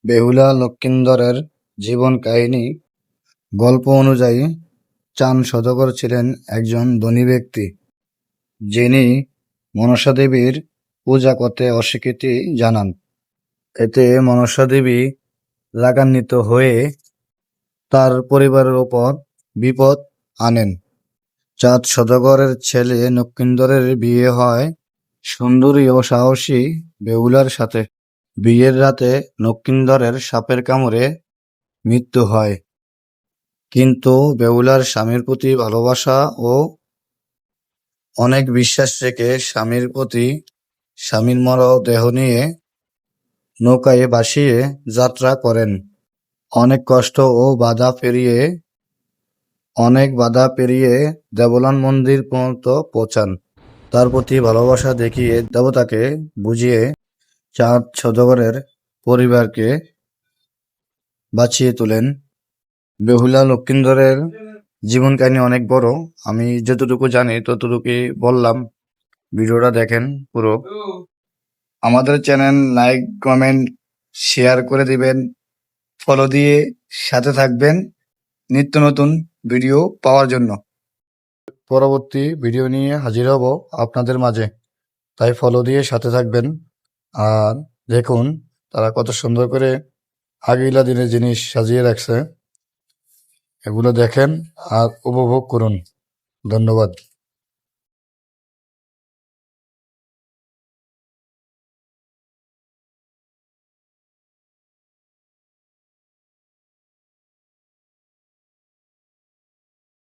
বেহুলা লক্ষীন্দরের জীবন কাহিনী গল্প অনুযায়ী চাঁদ সওদাগর ছিলেন একজন ধনী ব্যক্তি, যিনি মনসা দেবীর পূজা করতে অস্বীকৃতি জানান। এতে মনসা দেবী রাগান্বিত হয়ে তার পরিবারের উপর বিপদ আনেন। চাঁদ সওদাগরের ছেলে লক্ষীন্দরের বিয়ে হয় সুন্দরী ও সাহসী বেহুলার সাথে। বিয়ের রাতে লক্ষীন্দরের সাপের কামড়ে মৃত্যু হয়, কিন্তু বেহুলার স্বামীর প্রতি ভালোবাসা ও অনেক বিশ্বাস রেখে স্বামীর মরদেহ নিয়ে নৌকায় ভাসিয়ে যাত্রা করেন। অনেক বাধা পেরিয়ে দেবলান মন্দির পর্যন্ত পৌঁছান। তার প্রতি ভালোবাসা দেখিয়ে দেবতাকে বুঝিয়ে চাঁদ সওদাগরের পরিবারকে বাঁচিয়ে তোলেন। বেহুলা লক্ষীন্দরের জীবন কাহিনী অনেক বড়, আমি যতটুকু জানি ততটুকুই বললাম। ভিডিওটা দেখেন পুরো। আমাদের চ্যানেল লাইক, কমেন্ট, শেয়ার করে দিবেন, ফলো দিয়ে সাথে থাকবেন নিত্য নতুন ভিডিও পাওয়ার জন্য। পরবর্তী ভিডিও নিয়ে হাজির হব আপনাদের মাঝে, তাই ফলো দিয়ে সাথে থাকবেন। আর দেখুন তারা কত সুন্দর করে আগিলা দিনের জিনিস সাজিয়ে রাখছে, এগুলো দেখেন আর উপভোগ করুন। ধন্যবাদ।